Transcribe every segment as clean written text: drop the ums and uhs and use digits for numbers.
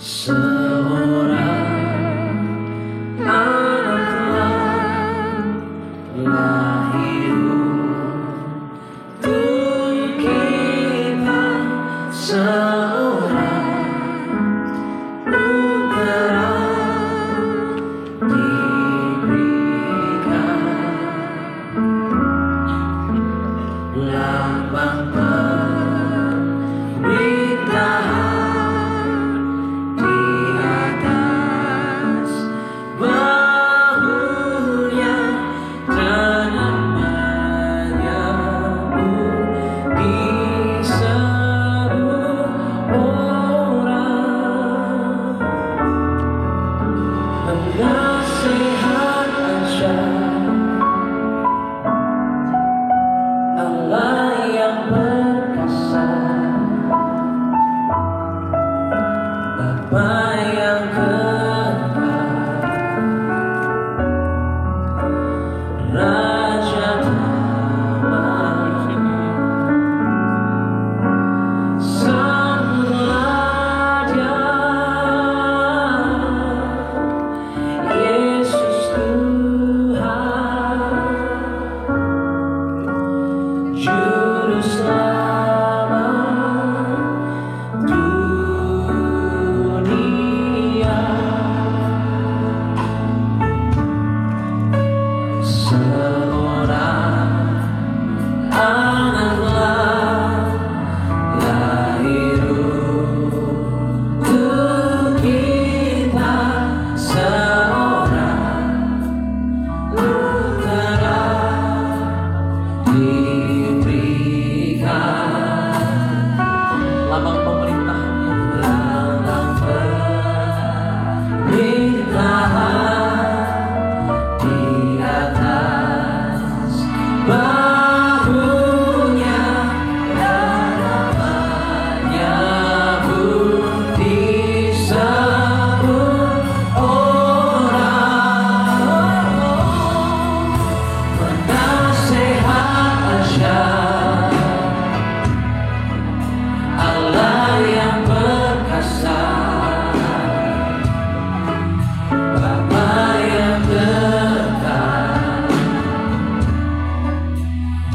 Seorang anak telah lahir untuk kita, seorang putra diberikan, lambang pemerintahan di atas bahunya, dan namanya pun diseru orang. Penasihat ajaib, Allah yang perkasa, Bapa yang kekal, Raja damai, sambutlah Dia, Yesus Tuhan, Juru Selamat dunia. Seorang anak lahir untuk kita, seorang putra diberikan, lambang pemerintahannya, lambang pemerintahan di atas bahunya, dan namanya pun disebut orang. Penasehat ajaib, Allah yang perkasa, Bapa yang kekal,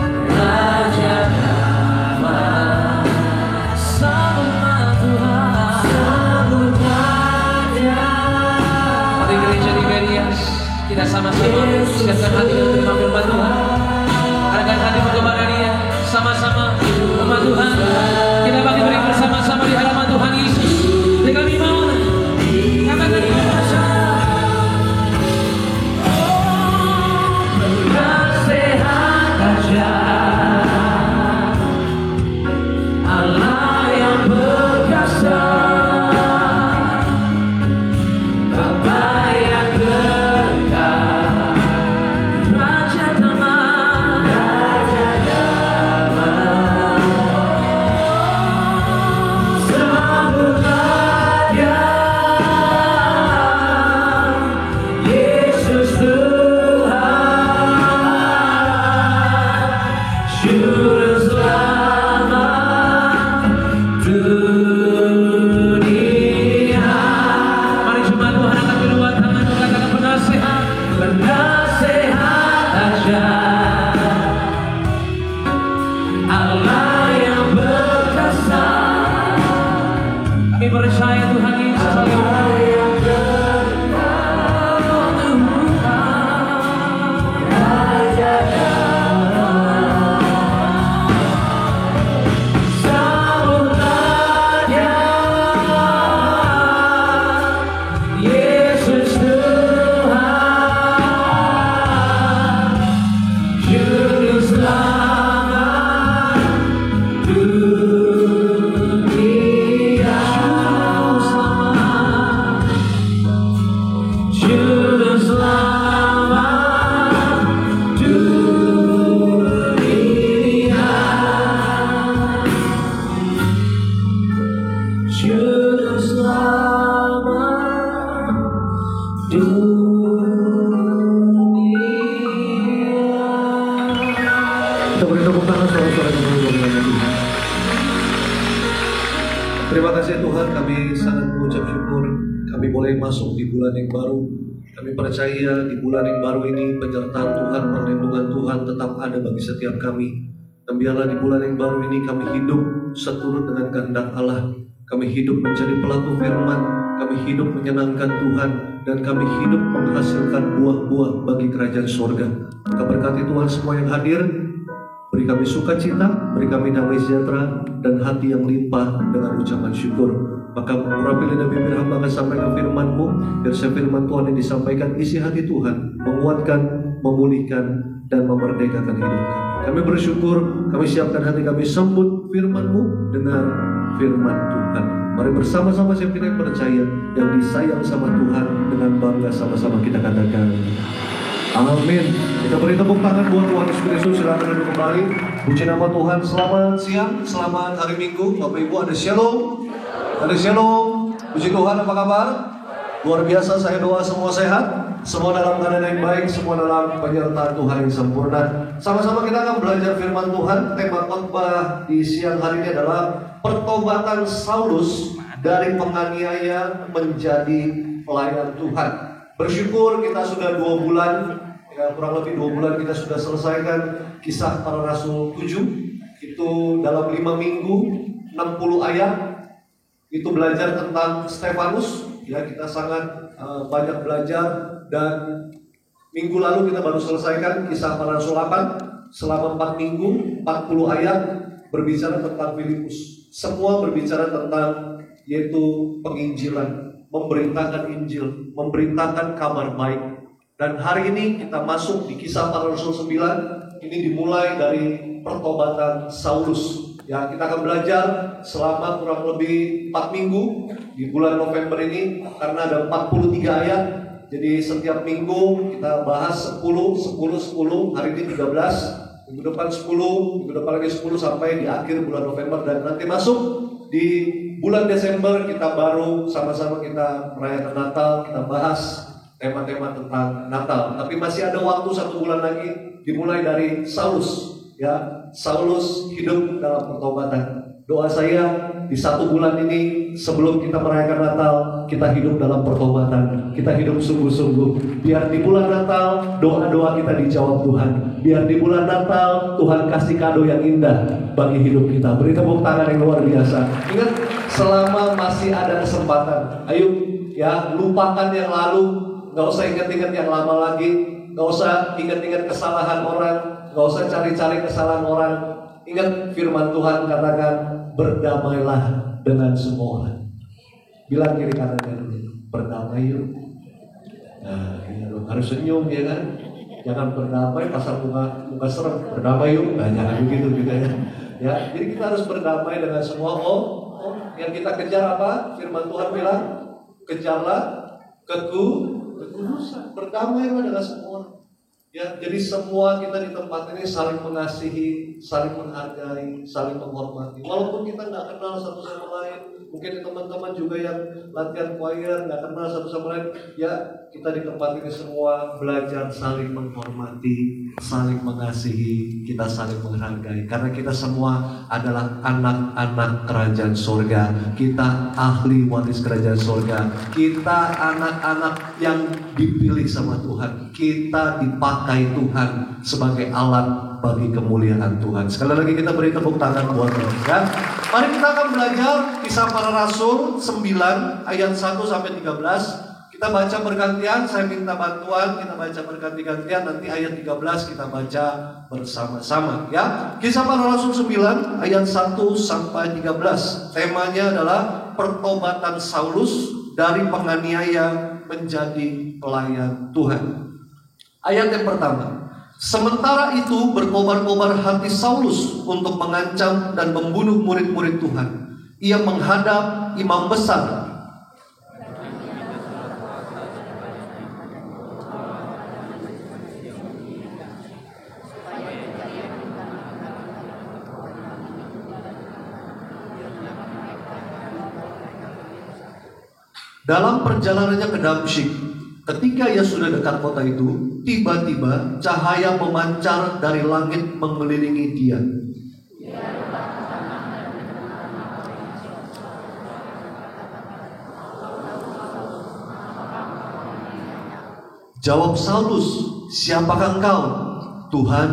Raja damai, sambutlah Tuhan, sambutlah Dia. Mari gereja di Berias, kita sama-sama siapkan hati untuk terima firman Tuhan. Arahkan hati kepada Dia, sama-sama firman Tuhan. Kita bagi beri bersama-sama di hadapan Tuhan Yesus. Di kami mohon, katakan penasehat ajaib, Allah yang perkasa, Bapa yang kekal, Raja damai, sambutlah Dia, Yesus Tuhan, Juru Selamat dunia. Mari jemaat Tuhan angkat kedua tangan, katakan penasehat, penasehat ajaib, Allah yang perkasa. Kami percaya Tuhan Yesus Allah yang kekal, Raja damai, sambutlah Dia, Yesus Tuhan, Juru Selamat dunia. Juru Selamat dunia, Juru Selamat dunia. Kita beri tepuk tangan saudara-saudara yang berbahagia. Terima kasih Tuhan, kami sangat mengucap syukur kami boleh masuk di bulan yang baru. Kami percaya di bulan yang baru ini penyertaan Tuhan, perlindungan Tuhan tetap ada bagi setiap kami. Dan biarlah di bulan yang baru ini kami hidup seturut dengan kehendak Allah. Kami hidup menjadi pelaku firman, kami hidup menyenangkan Tuhan, dan kami hidup menghasilkan buah-buah bagi kerajaan surga. Maka berkati Tuhan semua yang hadir. Beri kami sukacita, beri kami damai sejahtera, dan hati yang limpah dengan ucapan syukur. Maka mengurapi lidah bibir hamba akan sampaikan firman-Mu, biar firman Tuhan yang disampaikan isi hati Tuhan, menguatkan, memulihkan, dan memerdekakan hidup kami. Kami bersyukur, kami siapkan hati kami sambut firman-Mu dengan firman Tuhan. Mari bersama-sama siapa kita yang percaya, yang disayang sama Tuhan, dengan bangga sama-sama kita katakan amin. Kita beri tepuk tangan buat Tuhan Yesus Kristus. Silakan duduk kembali. Puji nama Tuhan. Selamat siang, selamat hari Minggu. Bapak Ibu ada shalom. Ada shalom. Puji Tuhan, apa kabar? Luar biasa, saya doa semua sehat, semua dalam keadaan yang baik, semua dalam penyertaan Tuhan yang sempurna. Sama-sama kita akan belajar firman Tuhan. Tema khotbah di siang hari ini adalah pertobatan Saulus dari penganiaya menjadi pelayan Tuhan. Bersyukur kita sudah 2 bulan, ya, kurang lebih 2 bulan kita sudah selesaikan Kisah Para Rasul 7. Itu dalam 5 minggu 60 ayat. Itu belajar tentang Stefanus. Ya, kita sangat banyak belajar. Dan minggu lalu kita baru selesaikan Kisah Para Rasul 8. Selama 4 minggu 40 ayat berbicara tentang Filipus. Semua berbicara tentang yaitu penginjilan, memberitakan Injil, memberitakan kabar baik. Dan hari ini kita masuk di Kisah Para Rasul 9. Ini dimulai dari pertobatan Saulus. Ya, kita akan belajar selama kurang lebih 4 minggu di bulan November ini, karena ada 43 ayat. Jadi setiap minggu kita bahas 10. Hari ini 13, minggu depan 10, minggu depan lagi 10 sampai di akhir bulan November. Dan nanti masuk di bulan Desember kita baru sama-sama kita merayakan Natal, kita bahas tema-tema tentang Natal. Tapi masih ada waktu 1 bulan lagi, dimulai dari Saulus. Ya, Saulus hidup dalam pertobatan. Doa saya di 1 bulan ini sebelum kita merayakan Natal, kita hidup dalam pertobatan. Kita hidup sungguh-sungguh. Biar di bulan Natal doa-doa kita dijawab Tuhan. Biar di bulan Natal Tuhan kasih kado yang indah bagi hidup kita. Beri tepuk tangan yang luar biasa. Ingat, selama masih ada kesempatan, ayo ya, lupakan yang lalu. Gak usah ingat-ingat yang lama lagi. Gak usah ingat-ingat kesalahan orang. Gak usah cari-cari kesalahan orang. Ingat firman Tuhan katakan, berdamailah dengan semua orang. Bilang kiri kanan, berdamai yuk. Nah, ya, harus senyum ya kan. Jangan berdamai pasang muka serem. Berdamai yuk. Nah, jangan begitu juga ya. Ya, jadi kita harus berdamai dengan semua. Yang kita kejar apa? Firman Tuhan bilang, kejarlah kekudusan. Berdamailah dengan semua orang. Ya, jadi semua kita di tempat ini saling mengasihi, saling menghargai, saling menghormati. Walaupun kita nggak kenal satu sama lain, mungkin teman-teman juga yang latihan choir nggak kenal satu sama lain. Ya, kita di tempat ini semua belajar saling menghormati, saling mengasihi, kita saling menghargai. Karena kita semua adalah anak-anak kerajaan surga. Kita ahli waris kerajaan surga. Kita anak-anak yang dipilih sama Tuhan. Kita dipakai Tuhan sebagai alat bagi kemuliaan Tuhan. Sekali lagi kita beri tepuk tangan buat Tuhan ya. Mari kita akan belajar Kisah Para Rasul 9 ayat 1 sampai 13. Kita baca bergantian, saya minta bantuan, kita baca berganti-gantian. Nanti ayat 13 kita baca bersama-sama ya. Kisah Para Rasul 9 ayat 1 sampai 13. Temanya adalah pertobatan Saulus dari penganiaya menjadi pelayan Tuhan. Ayat yang pertama. Sementara itu berkobar-kobar hati Saulus untuk mengancam dan membunuh murid-murid Tuhan. Ia menghadap imam besar. Dalam perjalanannya ke Damsyik, ketika ia sudah dekat kota itu, tiba-tiba cahaya memancar dari langit mengelilingi dia. Jawab Saulus, "Siapakah engkau?" "Tuhan,"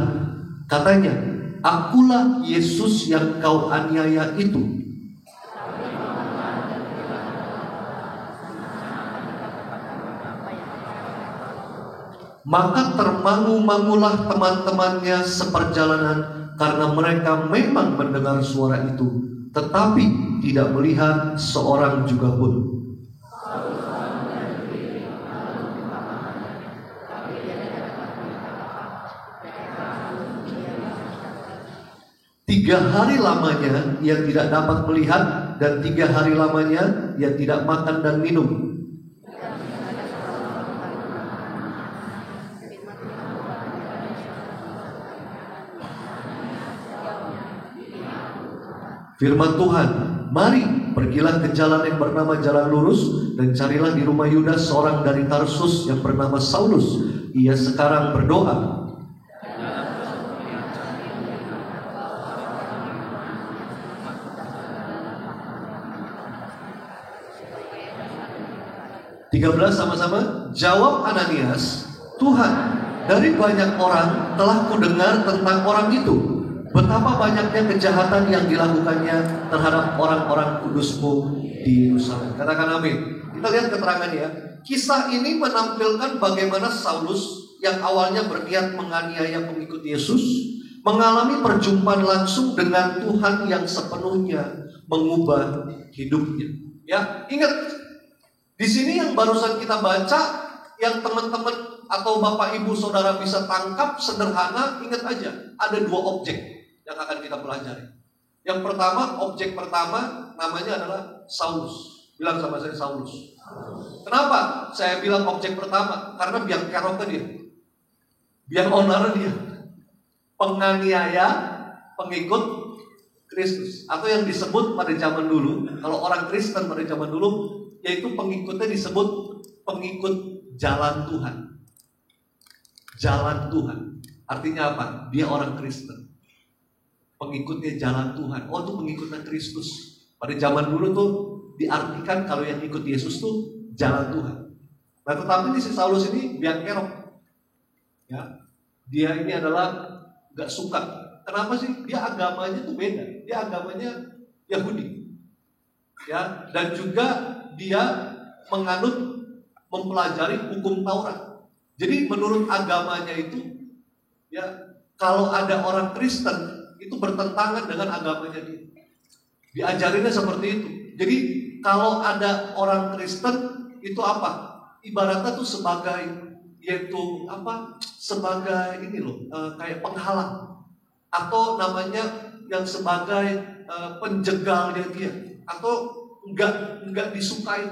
katanya, "akulah Yesus yang kau aniaya itu." Maka termangu-mangulah teman-temannya seperjalanan, karena mereka memang mendengar suara itu, tetapi tidak melihat seorang juga pun. Tiga hari lamanya ia tidak dapat melihat, dan 3 hari lamanya ia tidak makan dan minum. Firman Tuhan, "Mari, pergilah ke jalan yang bernama Jalan Lurus, dan carilah di rumah Yudas seorang dari Tarsus yang bernama Saulus. Ia sekarang berdoa." Sama-sama. Jawab Ananias, "Tuhan, dari banyak orang telah kudengar tentang orang itu, betapa banyaknya kejahatan yang dilakukannya terhadap orang-orang kudus-Mu di Yerusalem." Katakan amin. Kita lihat keterangannya ya. Kisah ini menampilkan bagaimana Saulus yang awalnya berniat menganiaya pengikut Yesus mengalami perjumpaan langsung dengan Tuhan yang sepenuhnya mengubah hidupnya. Ya, ingat, di sini yang barusan kita baca, yang teman-teman atau Bapak Ibu Saudara bisa tangkap sederhana, ingat aja, ada 2 objek yang akan kita pelajari. Yang pertama, objek pertama namanya adalah Saulus. Bilang sama saya, Saulus. Kenapa saya bilang objek pertama? Karena biang keroknya dia, biang onar dia, penganiaya pengikut Kristus, atau yang disebut pada zaman dulu, kalau orang Kristen pada zaman dulu, yaitu pengikutnya disebut pengikut jalan Tuhan. Jalan Tuhan artinya apa? Dia orang Kristen, pengikutnya jalan Tuhan. Oh, itu pengikutnya Kristus. Pada zaman dulu tuh diartikan kalau yang ikut Yesus tuh jalan Tuhan. Nah, tetapi di si Saulus ini biang kerok, ya, dia ini adalah gak suka. Kenapa sih? Dia agamanya tuh beda. Dia agamanya Yahudi, ya, dan juga dia menganut, mempelajari hukum Taurat. Jadi menurut agamanya itu, ya, kalau ada orang Kristen itu bertentangan dengan agamanya dia. Diajarinnya seperti itu. Jadi kalau ada orang Kristen itu apa? Ibaratnya tuh sebagai, yaitu apa? Sebagai ini loh, kayak penghalang, atau namanya yang sebagai penjegal dia, atau enggak disukai.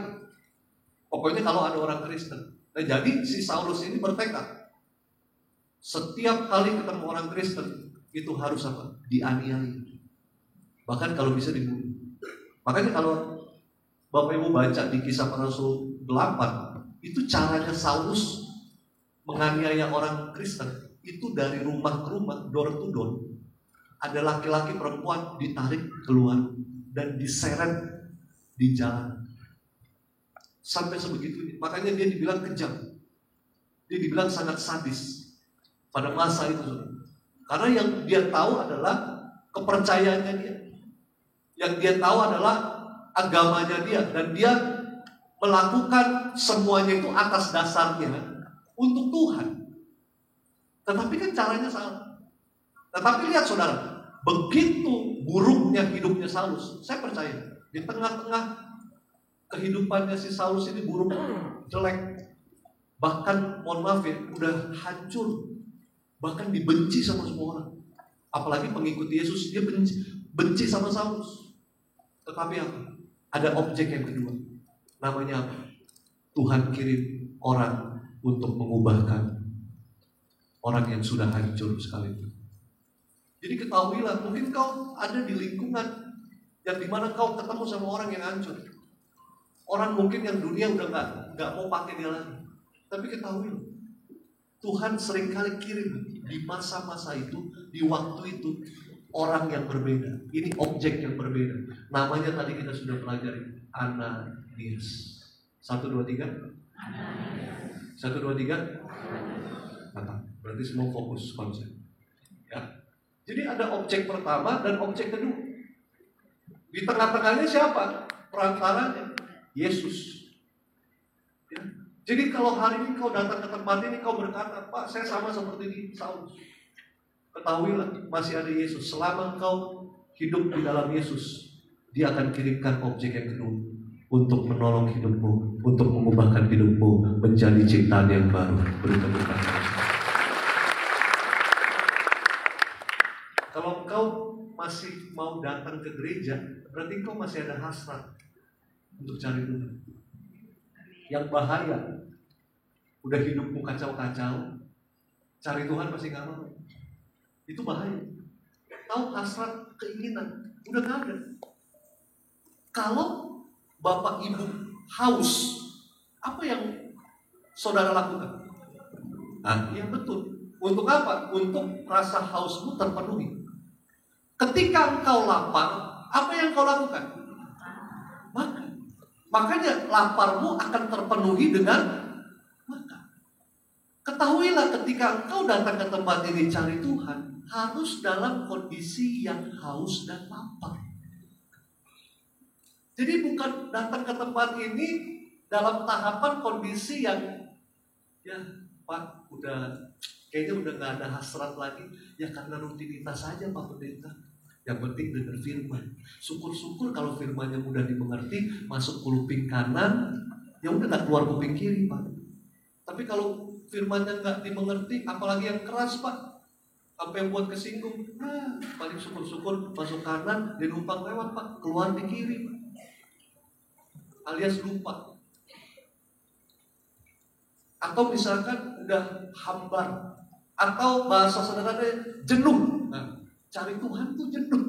Pokoknya kalau ada orang Kristen. Nah, jadi si Saulus ini bertekad, setiap kali ketemu orang Kristen itu harus apa? Dianiaya. Bahkan kalau bisa dibunuh. Makanya kalau Bapak Ibu baca di Kisah Para Rasul 8, itu caranya Saulus menganiaya orang Kristen itu dari rumah ke rumah, door to door. Ada laki-laki perempuan ditarik keluar dan diseret di jalan. Sampai sebegitunya. Makanya dia dibilang kejam. Dia dibilang sangat sadis pada masa itu. Karena yang dia tahu adalah kepercayaannya dia. Yang dia tahu adalah agamanya dia. Dan dia melakukan semuanya itu atas dasarnya untuk Tuhan. Tetapi kan caranya salah. Tetapi lihat saudara, begitu buruknya hidupnya Saulus, saya percaya di tengah-tengah kehidupannya si Saulus ini buruk, jelek, bahkan mohon maaf ya, udah hancur, bahkan dibenci sama semua orang. Apalagi pengikut Yesus, dia benci sama Saulus. Tetapi apa? Ada objek yang kedua. Namanya apa? Tuhan kirim orang untuk mengubahkan orang yang sudah hancur sekalipun. Jadi ketahuilah, mungkin kau ada di lingkungan yang dimana kau ketemu sama orang yang hancur. Orang mungkin yang dunia udah nggak mau pakai dia lagi. Tapi ketahuilah, Tuhan seringkali kirim di masa-masa itu, di waktu itu, orang yang berbeda. Ini objek yang berbeda. Namanya tadi kita sudah pelajari, Ananias. 1, 2, 3. 1, 2, 3. Mantap. Berarti semua fokus konsep. Ya. Jadi ada objek pertama dan objek kedua. Di tengah-tengahnya siapa? Perantaranya Yesus. Ya. Jadi kalau hari ini kau datang ke tempat ini, kau berkata, Pak, saya sama seperti di Saulus. Ketahuilah, masih ada Yesus. Selama kau hidup di dalam Yesus, Dia akan kirimkan objek yang kedua untuk menolong hidupmu, untuk mengubahkan hidupmu menjadi ciptaan yang baru. Beri tepuk tangan. Kalau kau masih mau datang ke gereja, berarti kau masih ada hasrat untuk cari Tuhan. Yang bahaya, udah hidupmu kacau-kacau, cari Tuhan masih gak mau. Itu bahaya. Tahu hasrat, keinginan, udah gak ada. Kalau Bapak Ibu haus, apa yang saudara lakukan? Iya betul. Untuk apa? Untuk rasa hausmu terpenuhi. Ketika engkau lapar, apa yang kau lakukan? Makan. Makanya laparmu akan terpenuhi dengan makan. Ketahuilah ketika engkau datang ke tempat ini cari Tuhan, harus dalam kondisi yang haus dan lapar. Jadi bukan datang ke tempat ini dalam tahapan kondisi yang ya Pak, kayaknya udah gak ada hasrat lagi. Ya karena rutinitas saja Pak Pendeta. Yang penting dengar firman. Syukur-syukur kalau firmannya mudah dimengerti, masuk kuping kanan, ya udah gak keluar kuping kiri Pak. Tapi kalau firmannya gak dimengerti, apalagi yang keras Pak, apa yang buat kesinggung, paling syukur-syukur masuk kanan, dia numpang lewat Pak, keluar di kiri Pak. Alias lupa. Atau misalkan udah hambar, atau bahasa sederhananya jenuh. Cari Tuhan tuh jenuh.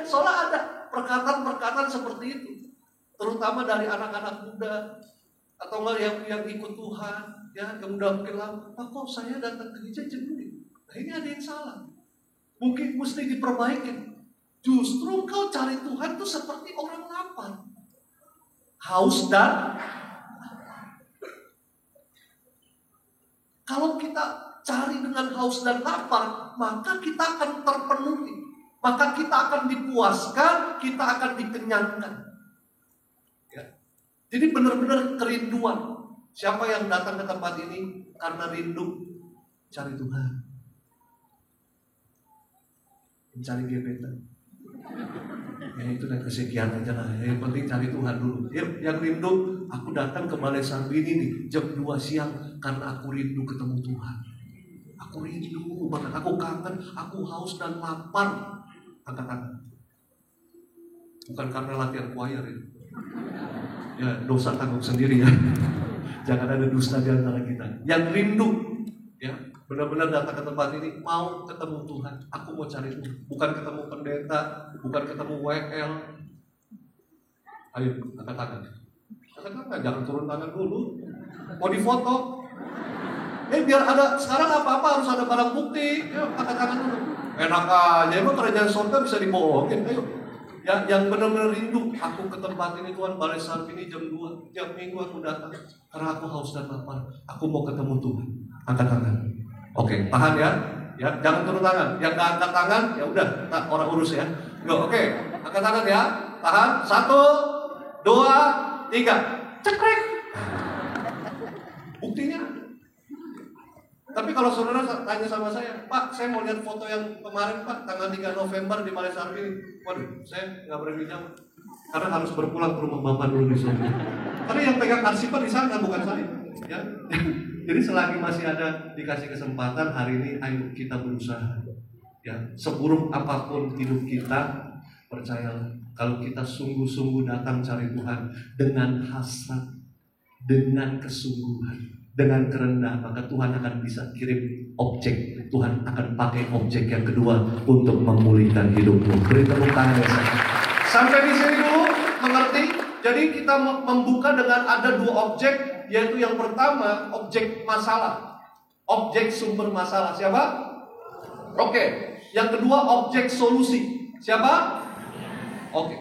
Soalnya ada perkataan-perkataan seperti itu. Terutama dari anak-anak muda atau enggak yang ikut Tuhan, ya, yang udah mungkin lama. Pak, kok saya datang ke gereja jenuh? Nah, ini ada yang salah. Mungkin mesti diperbaiki. Justru kau cari Tuhan tuh seperti orang lapar, haus dan kalau kita cari dengan haus dan lapar, maka kita akan terpenuhi, maka kita akan dipuaskan, kita akan dikenyangkan. Ya. Jadi benar-benar kerinduan. Siapa yang datang ke tempat ini karena rindu cari Tuhan, mencari gebetan, ya itu dan kesekian aja lah. Yang penting cari Tuhan dulu. Yang rindu, aku datang ke Balai Sarbini nih jam 2 siang karena aku rindu ketemu Tuhan. Aku rindu banget, aku kangen, aku haus dan lapar. Angkat tangan. Bukan karena latihan choir ya. Ya dosa tanggung sendiri ya. Jangan ada dusta di antara kita. Yang rindu, ya benar-benar datang ke tempat ini mau ketemu Tuhan. Aku mau cari Tuhan. Bukan ketemu pendeta, bukan ketemu WL. Ayo angkat tangan. Angkat tangan, jangan turun tangan dulu. Mau difoto? Biar ada, sekarang apa-apa harus ada barang bukti. Ayo, angkat tangan dulu. Enak aja, emang kerajaan surga bisa dibohongin. Ayo. Yang benar-benar rindu, aku ke tempat ini Tuhan, Balai Sarbini jam 2. Tiap minggu aku datang, karena aku haus dan lapar. Aku mau ketemu Tuhan. Angkat tangan. Oke, tahan ya. Ya, jangan turun tangan. Yang nggak angkat tangan, ya udah, orang urus ya. Oke, angkat tangan ya. Tahan. 1, 2, 3. Cekrek. Buktinya. Tapi kalau saudara tanya sama saya, Pak, saya mau lihat foto yang kemarin Pak, tanggal 3 November di Balai Sarbini. Waduh, saya nggak berani jawab. Karena harus berpulang ke rumah Bapak dulu di sana. Karena yang pegang arsipan di sana bukan saya. Ya. Jadi selagi masih ada dikasih kesempatan hari ini, ayo kita berusaha. Ya, seburuk apapun hidup kita, percayalah, kalau kita sungguh-sungguh datang cari Tuhan dengan hasrat, dengan kesungguhan, dengan kerendahan, maka Tuhan akan bisa kirim objek. Tuhan akan pakai objek yang kedua untuk memulihkan hidupmu. Beri tepuk tangan ya. Sampai di sini dulu, mengerti? Jadi kita membuka dengan ada 2 objek, yaitu yang pertama objek masalah, objek sumber masalah. Siapa? Oke. Yang kedua objek solusi. Siapa? Oke.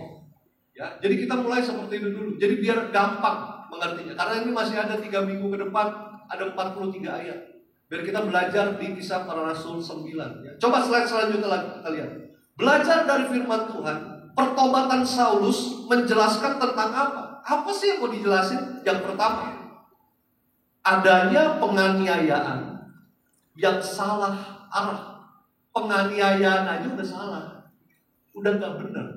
Ya, jadi kita mulai seperti itu dulu. Jadi biar gampang. mengertinya? Karena ini masih ada 3 minggu ke depan, ada 43 ayat. Biar kita belajar di Kisah Para Rasul 9. Ya. Coba slide selanjutnya lagi kita lihat. Belajar dari firman Tuhan, pertobatan Saulus menjelaskan tentang apa? Apa sih yang mau dijelasin? Yang pertama, adanya penganiayaan yang salah arah. Penganiayaan aja udah salah, udah gak benar.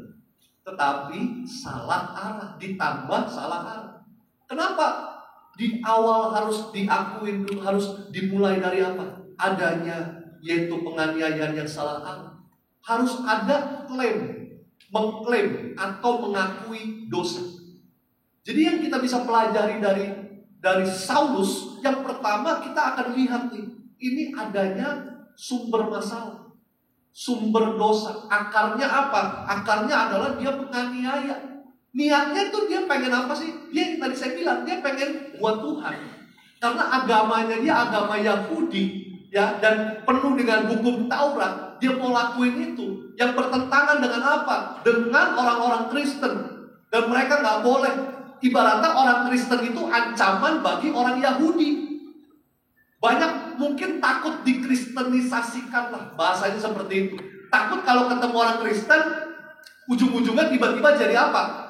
Tetapi salah arah, ditambah salah arah. Kenapa? Di awal harus diakuin dulu, harus dimulai dari apa? Adanya, yaitu penganiayaan yang salah arah. Harus ada mengklaim atau mengakui dosa. Jadi yang kita bisa pelajari dari Saulus, yang pertama kita akan lihat nih, ini adanya sumber masalah, sumber dosa. Akarnya apa? Akarnya adalah dia penganiaya. Niatnya tuh dia pengen apa sih? Dia yang tadi saya bilang, dia pengen buat Tuhan. Karena agamanya dia agama Yahudi, ya, dan penuh dengan hukum Taurat. Dia mau lakuin itu, yang bertentangan dengan apa? Dengan orang-orang Kristen. Dan mereka nggak boleh. Ibaratnya orang Kristen itu ancaman bagi orang Yahudi. Banyak mungkin takut dikristenisasikan lah, bahasanya seperti itu. Takut kalau ketemu orang Kristen, ujung-ujungnya tiba-tiba jadi apa?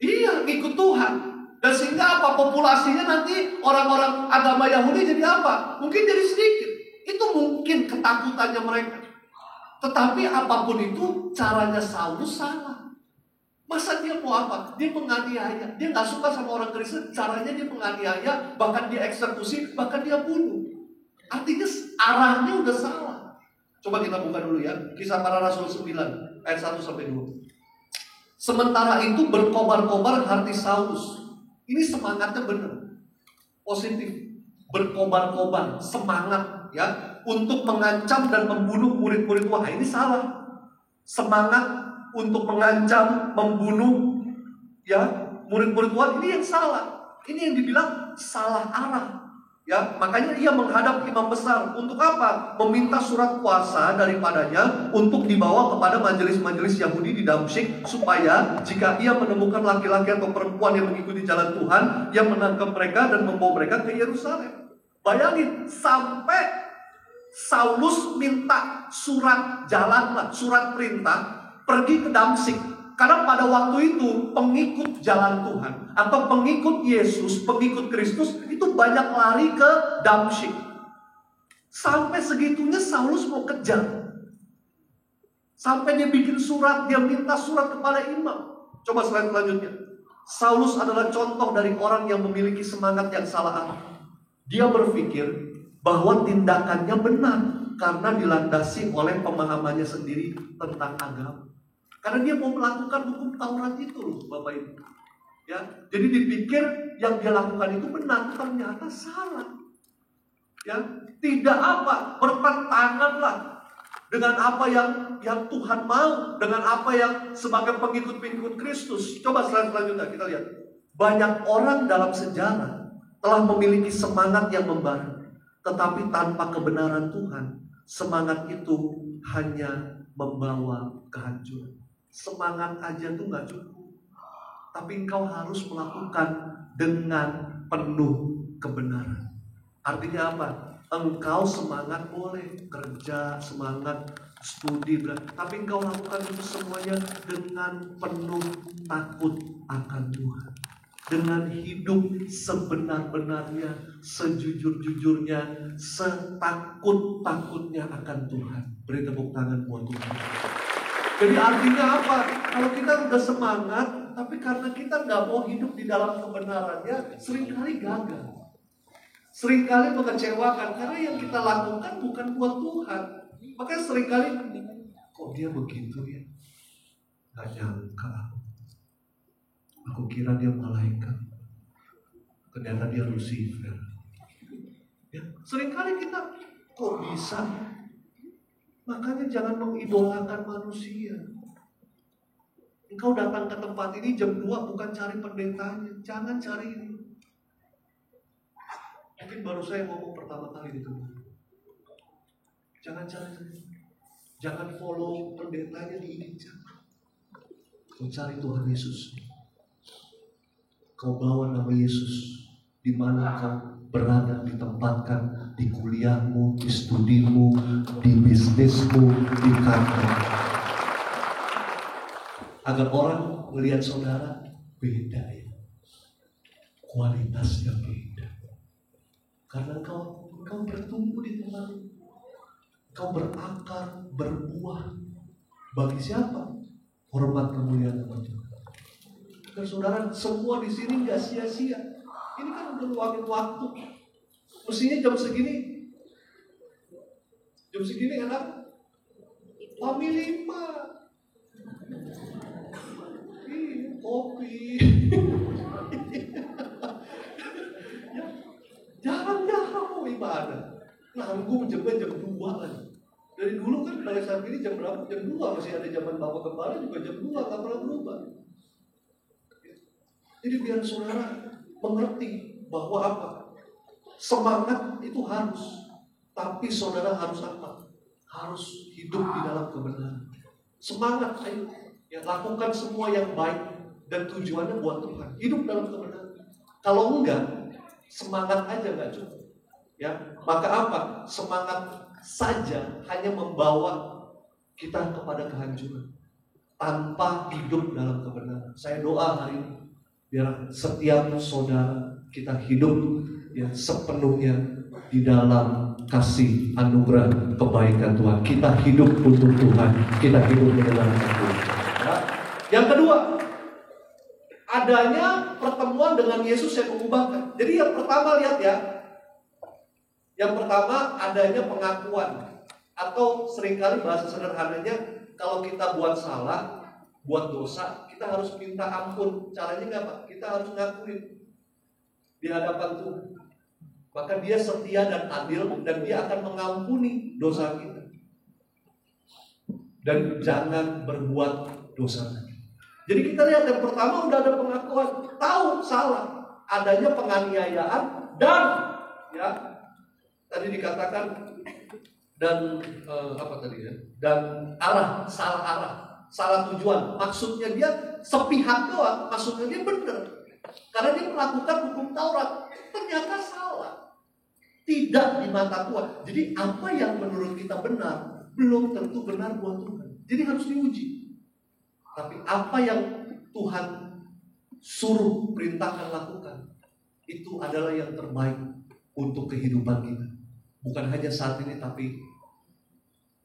Iya, ikut Tuhan. Dan sehingga apa? Populasinya nanti orang-orang agama Yahudi jadi apa? Mungkin jadi sedikit. Itu mungkin ketakutannya mereka. Tetapi apapun itu, caranya Saulus salah. Masa dia mau apa? Dia menganiaya. Dia gak suka sama orang Kristen. Caranya dia menganiaya, bahkan dia eksekusi, bahkan dia bunuh. Artinya arahnya udah salah. Coba kita buka dulu ya. Kisah Para Rasul 9 ayat 1-2. Sementara itu berkobar-kobar hati Saulus. Ini semangatnya benar, positif. Berkobar-kobar, semangat ya, untuk mengancam dan membunuh murid-murid Tuhan. Ini salah. Semangat untuk mengancam, membunuh ya murid-murid Tuhan, ini yang salah. Ini yang dibilang salah arah. Ya, makanya ia menghadap imam besar untuk apa? Meminta surat kuasa daripadanya untuk dibawa kepada majelis-majelis Yahudi di Damsyik, supaya jika ia menemukan laki-laki atau perempuan yang mengikuti jalan Tuhan, yang menangkap mereka dan membawa mereka ke Yerusalem. Bayangin, sampai Saulus minta surat jalan, surat perintah pergi ke Damsyik. Karena pada waktu itu pengikut jalan Tuhan atau pengikut Yesus, pengikut Kristus itu banyak lari ke Damsyik. Sampai segitunya Saulus mau kejar. Sampai dia bikin surat, dia minta surat kepada imam. Coba slide selanjutnya. Saulus adalah contoh dari orang yang memiliki semangat yang salah arah. Dia berpikir bahwa tindakannya benar karena dilandasi oleh pemahamannya sendiri tentang agama. Karena dia mau melakukan hukum Taurat itu loh, Bapak Ibu. Ya, jadi dipikir yang dia lakukan itu benar, ternyata salah. Ya, tidak apa, bertentangan lah dengan apa yang Tuhan mau, dengan apa yang sebagai pengikut-pengikut Kristus. Coba selanjutnya kita lihat. Banyak orang dalam sejarah telah memiliki semangat yang membara, tetapi tanpa kebenaran Tuhan, semangat itu hanya membawa kehancuran. Semangat aja tuh gak cukup, tapi engkau harus melakukan dengan penuh kebenaran. Artinya apa? Engkau semangat boleh kerja, semangat studi, tapi engkau lakukan itu semuanya dengan penuh takut akan Tuhan, dengan hidup sebenar-benarnya, sejujur-jujurnya, setakut-takutnya akan Tuhan. Beri tepuk tangan buat Tuhan. Jadi artinya apa? Kalau kita udah semangat, tapi karena kita gak mau hidup di dalam kebenarannya, seringkali gagal. Seringkali mengecewakan, karena yang kita lakukan bukan buat Tuhan. Makanya seringkali, kok dia begitu ya? Gak nyangka. Aku kira dia malaikat, ternyata dia Lucifer. Ya, seringkali kita, kok bisa? Makanya jangan mengidolakan manusia. Engkau datang ke tempat ini jam 2 bukan cari pendetanya. Jangan cari ini. Mungkin baru saya ngomong pertama kali itu. Jangan cari. Jangan follow pendetanya di ini. Kau cari Tuhan Yesus. kau bawa nama Yesus di mana kau berada, ditempatkan, di kuliahmu, di studimu, di bisnismu, di kantor. Agar orang melihat saudara beda ya. Kualitasnya beda. Karena kau bertumbuh di tempat itu. Kau berakar, berbuah. Bagi siapa? Hormat kemuliaan nama Tuhan. Dan saudara, semua di sini nggak sia-sia. Ini kan udah luangin waktu. Mestinya jam segini enak. Family 5. Kopi. Jarang-jarang mau ibadah. Nanggung jamnya jam 2 kan. Dari dulu kan dari saat ini jam berapa? Jam 2 masih ada zaman Bapak Kepala juga jam 2, gak pernah berubah. Jadi biar saudara mengerti bahwa apa? Semangat itu harus. Tapi saudara harus apa? Harus hidup di dalam kebenaran. Semangat, ayo. Ya, lakukan semua yang baik dan tujuannya buat Tuhan. Hidup dalam kebenaran. Kalau enggak, semangat aja nggak cukup. Ya, maka apa? Semangat saja hanya membawa kita kepada kehancuran tanpa hidup dalam kebenaran. Saya doa hari ini biar setiap saudara kita hidup ya sepenuhnya di dalam kasih anugerah kebaikan Tuhan. Kita hidup untuk Tuhan. Kita hidup menyenangkan Tuhan. Ya. Yang kedua, adanya pertemuan dengan Yesus yang mengubahkan. Jadi yang pertama lihat ya. Yang pertama adanya pengakuan. Atau seringkali bahasa sederhananya, kalau kita buat salah, buat dosa, kita harus minta ampun. Caranya nggak Pak? Kita harus ngakuin di hadapan Tuhan. Maka Dia setia dan adil dan Dia akan mengampuni dosa kita. Dan jangan berbuat dosa lagi. Jadi kita lihat yang pertama udah ada pengakuan, tahu salah, adanya penganiayaan dan ya tadi dikatakan dan dan salah tujuan. Maksudnya dia sepihak doang, maksudnya dia benar. Karena dia melakukan hukum Taurat, ternyata salah. Tidak di mata Tuhan. Jadi apa yang menurut kita benar belum tentu benar buat Tuhan. Jadi harus diuji. Tapi apa yang Tuhan suruh perintahkan lakukan, itu adalah yang terbaik untuk kehidupan kita. Bukan hanya saat ini, tapi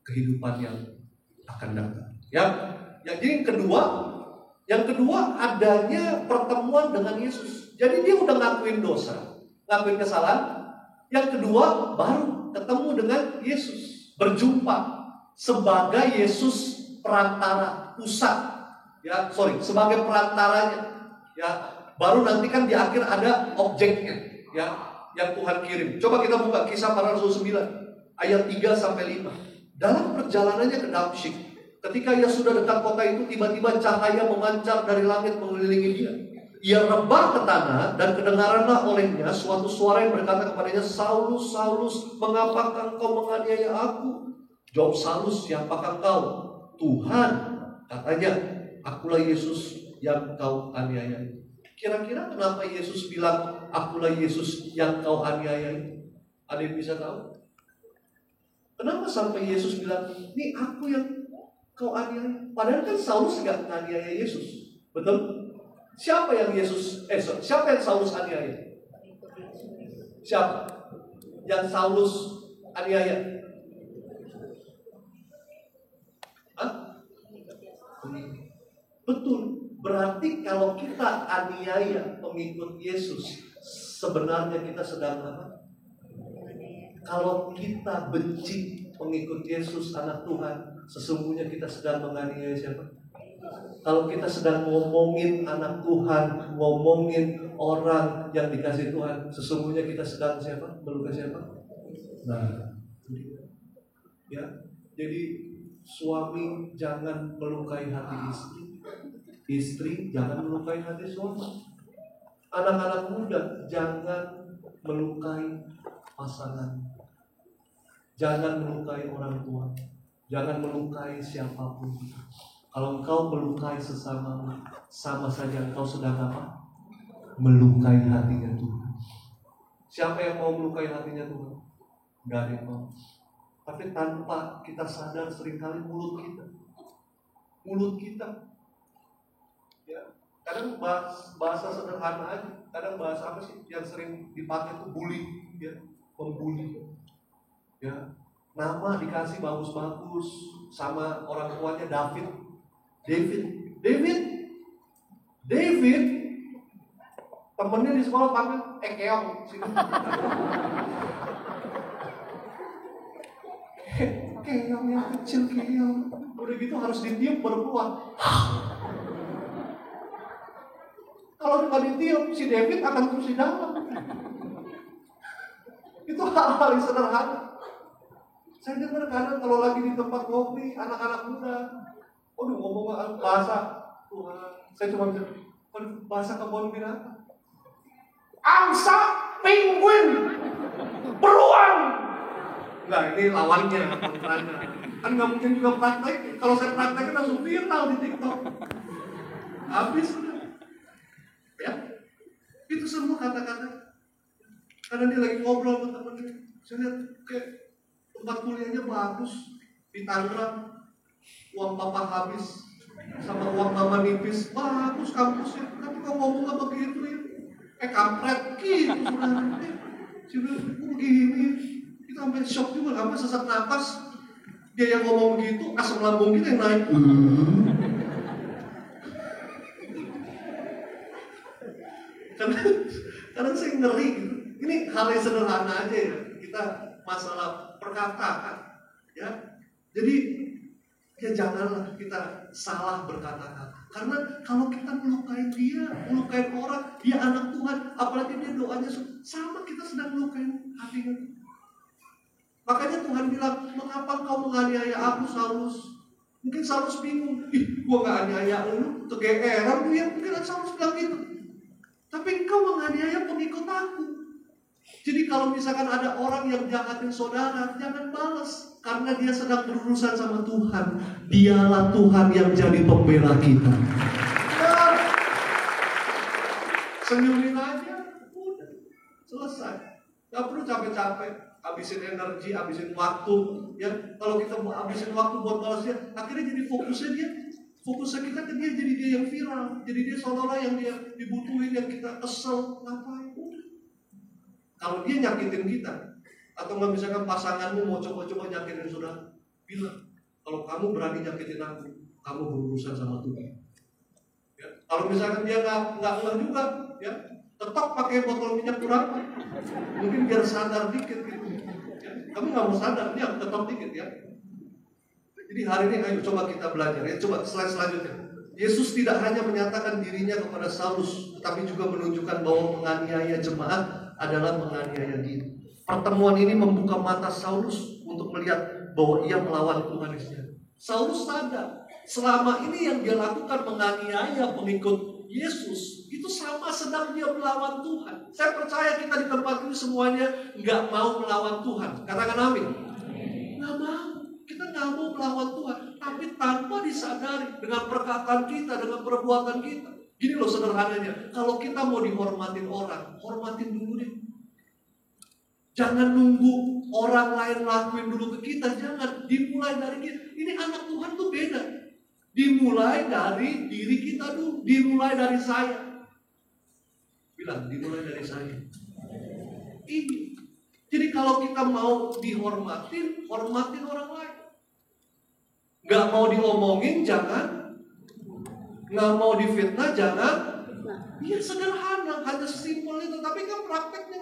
kehidupan yang akan datang. Ya, jadi yang kedua adanya pertemuan dengan Yesus. Jadi dia udah ngakuin dosa, ngakuin kesalahan. Yang kedua baru ketemu dengan Yesus, berjumpa sebagai Yesus perantara pusat. Sebagai perantaranya. Ya, baru nanti kan di akhir ada objeknya, ya, yang Tuhan kirim. Coba kita buka Kisah Para Rasul 9 ayat 3 sampai 5. Dalam perjalanannya ke Damsyik, ketika ia sudah dekat kota itu, tiba-tiba cahaya memancar dari langit mengelilingi dia. Ia rebah ke tanah dan kedengaranlah olehnya suatu suara yang berkata kepadanya, "Saulus, Saulus, mengapakah engkau menganiaya aku?" Jawab Saulus, "Siapakah engkau?" "Tuhan," katanya, "akulah Yesus yang kau aniaya." Kira-kira kenapa Yesus bilang, "Akulah Yesus yang kau aniaya"? Ada yang bisa tahu? Kenapa sampai Yesus bilang, "Ini aku yang kau aniaya"? Padahal kan Saulus nggak aniaya Yesus, betul? Siapa yang Saulus aniaya? Siapa yang Saulus aniaya? Betul. Berarti kalau kita aniaya pengikut Yesus, sebenarnya kita sedang apa? Kalau kita benci pengikut Yesus, anak Tuhan, sesungguhnya kita sedang menganiaya siapa? Kalau kita sedang ngomongin anak Tuhan, ngomongin orang yang dikasih Tuhan, sesungguhnya kita sedang siapa? Melukai siapa? Nah, ya. Jadi suami jangan melukai hati istri. Istri jangan melukai hati suami. Anak-anak muda jangan melukai pasangan. Jangan melukai orang tua. Jangan melukai siapapun. Kalau engkau melukai sesamamu, sama saja engkau sedang apa? melukai hatinya Tuhan. Siapa yang mau melukai hatinya Tuhan? Gak ada yang mau. Tapi tanpa kita sadar seringkali mulut kita ya, kadang bahasa sederhana aja, kadang bahasa apa sih yang sering dipakai itu bully ya, membuli ya. Nama dikasih bagus-bagus sama orang tuanya David temennya di sekolah panggil Keong Keong yang kecil, Keong. Udah gitu harus ditiup baru keluar. Kalau nggak ditiup, si David akan terus di dalam. Itu hal-hal yang sederhana. Saya dengar kadang kalau lagi di tempat ngopi, anak-anak muda, ngomong bahasa Tuhan. Saya cuma bilang, bahasa kebun binatang. Angsa, penguin, beruang. Nah ini lawannya, kan nggak mungkin juga praktek. Kalau saya praktekin langsung viral di TikTok. Habis sudah. Ya, itu semua kata-kata. Karena dia lagi ngobrol sama temennya. Saya lihat kayak tempat kuliahnya bagus di Tangerang. Uang papa habis sama uang mama nipis. Bagus kampusnya. Tapi kok ngomong apa begitu ya? Kampret gitu sudah. Sudah begini. Kita sampai shock juga, sampai sesak napas. Dia yang ngomong begitu, asam lambung kita yang naik. Karena saya ngeri gitu. Ini hal yang sederhana aja ya. Kita masalah perkataan ya. Jadi ya janganlah kita salah berkata-kata. Karena kalau kita melukai dia, melukai orang, dia anak Tuhan, apalagi dia doanya sama, kita sedang melukai hatinya. Makanya Tuhan bilang, mengapa kau menganiaya aku Saulus? Mungkin Saulus bingung, gua gak aniaya lu, kegeeran lu ya. Mungkin Saulus bilang gitu. Tapi engkau menganiaya pengikut aku. Jadi kalau misalkan ada orang yang jahatin saudara, jangan balas. Karena dia sedang berurusan sama Tuhan. Dialah Tuhan yang jadi pembela kita. Ya. Senyumin aja, udah selesai. Gak perlu capek-capek, habisin energi, habisin waktu. Ya, kalau kita mau habisin waktu buat balasnya, akhirnya jadi fokusnya kita ke dia, jadi dia yang viral, jadi dia seolah-olah yang dia dibutuhin, yang kita kesel. Ngapain? Udah. Kalau dia nyakitin kita, atau nggak misalkan pasanganmu mau coba-coba nyakitin saudara, bilang, kalau kamu berani nyakitin aku, kamu berurusan sama Tuhan. Ya. Kalau misalkan dia nggak ngeh juga, ya tetap pakai botol minyak curah, mungkin biar sadar dikit gitu. Ya. Kamu nggak mau sadar, dia tetap dikit ya. Jadi hari ini ayo coba kita belajar ya. Coba slide selanjutnya. Yesus tidak hanya menyatakan dirinya kepada Saulus, tetapi juga menunjukkan bahwa menganiaya jemaat adalah menganiaya dia. Pertemuan ini membuka mata Saulus untuk melihat bahwa ia melawan Tuhan Yesus. Saulus sadar selama ini yang dia lakukan menganiaya pengikut Yesus itu sama sedang dia melawan Tuhan. Saya percaya kita di tempat ini semuanya nggak mau melawan Tuhan. Katakan amin. Nggak mau. Kita nggak mau melawan Tuhan, tapi tanpa disadari dengan perkataan kita, dengan perbuatan kita. Gini loh sederhananya, kalau kita mau dihormatin orang, hormatin dulu deh. Jangan nunggu orang lain lakuin dulu ke kita, jangan. Dimulai dari kita. Ini anak Tuhan tuh beda. Dimulai dari diri kita dulu, dimulai dari saya. Bilang, dimulai dari saya. Ini. Jadi kalau kita mau dihormatin, hormatin orang lain. Gak mau diomongin, jangan. Gak mau difitnah, jangan. Ya sederhana, hanya sesimpel itu. Tapi kan prakteknya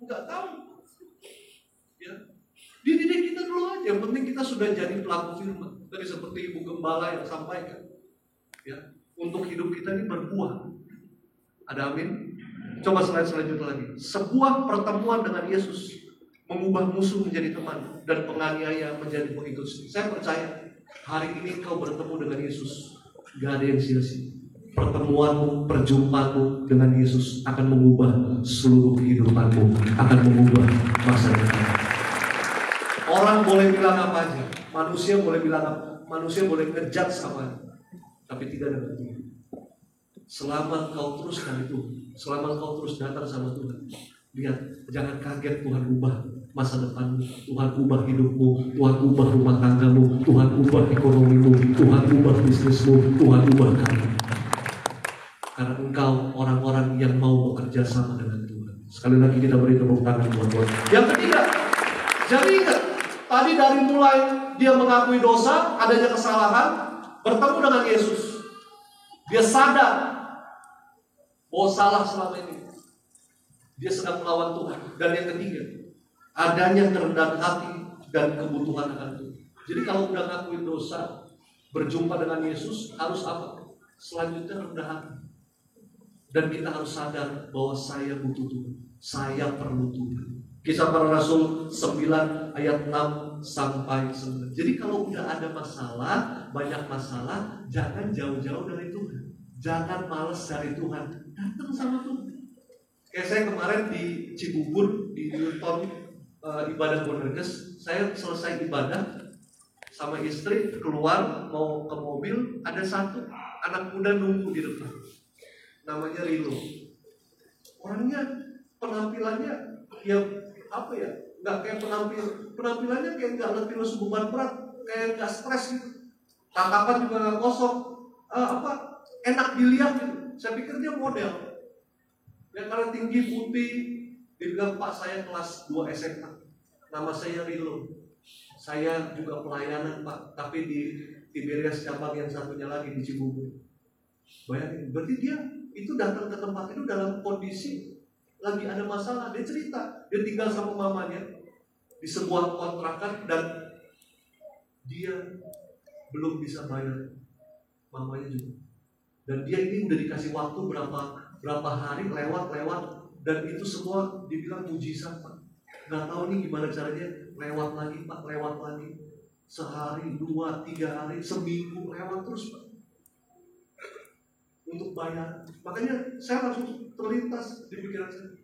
nggak tahu. Ya, dididik kita dulu aja. Yang penting kita sudah jadi pelaku firman. Tadi seperti Ibu Gembala yang sampaikan. Ya, untuk hidup kita ini berbuah. Ada amin? Coba slide selanjutnya lagi. Sebuah pertemuan dengan Yesus mengubah musuh menjadi teman dan penganiaya menjadi pengikut. Saya percaya hari ini kau bertemu dengan Yesus, gak ada yang sia-sia. Pertemuanmu, perjumpaanmu dengan Yesus akan mengubah seluruh kehidupanmu, akan mengubah masa depan. Orang boleh bilang apa aja, manusia boleh bilang apa, manusia boleh ngejudge sama, tapi tidak dengan Tuhan. Selama kau teruskan itu, selama kau terus datang sama Tuhan, lihat, jangan kaget Tuhan ubah masa depanmu, Tuhan ubah hidupmu, Tuhan ubah rumah tanggamu, Tuhan ubah ekonomimu, Tuhan ubah bisnismu, Tuhan ubah kamu. Karena engkau orang-orang yang mau bekerja sama dengan Tuhan. Sekali lagi kita beri tepuk tangan buat Tuhan. Yang ketiga, jadi ingat, tadi dari mulai dia mengakui dosa, adanya kesalahan, bertemu dengan Yesus. Dia sadar bahwa salah selama ini. Dia sedang melawan Tuhan. Dan yang ketiga, adanya kerendahan hati dan kebutuhan akan Tuhan. Jadi kalau udah ngakuin dosa, berjumpa dengan Yesus, harus apa? Selanjutnya rendah hati. Dan kita harus sadar bahwa saya butuh Tuhan. Saya perlu Tuhan. Kisah Para Rasul 9 ayat 6 sampai 9. Jadi kalau udah ada masalah, banyak masalah, jangan jauh-jauh dari Tuhan. Jangan malas dari Tuhan. Datang sama Tuhan. Kayak saya kemarin di Cibubur, di Newton, ibadah Bonerges, saya selesai ibadah sama istri, keluar mau ke mobil, ada satu anak muda nunggu di depan. Namanya Rilo. Orangnya penampilannya ya apa ya? Nggak kayak penampilannya kayak nggak letih beban berat, kayak nggak stres gitu. Tatapan juga nggak kosong. Enak dilihat gitu. Saya pikir dia model. Ya karena tinggi putih, dia bilang, Pak saya kelas 2 SMA. Nama saya Rilo. Saya juga pelayanan Pak, tapi di Tiberias cabang yang satunya lagi di Cibubur. Bayangin, berarti dia itu datang ke tempat itu dalam kondisi lagi ada masalah. Dia cerita, dia tinggal sama mamanya di sebuah kontrakan dan dia belum bisa bayar mamanya juga. Dan dia ini udah dikasih waktu berapa hari lewat dan itu semua dibilang mujizat Pak. Nggak tahu nih gimana caranya, lewat lagi Pak, lewat lagi. Sehari, 2, 3 hari, seminggu lewat terus Pak. Untuk bayar. Makanya saya langsung terlintas di pikiran saya.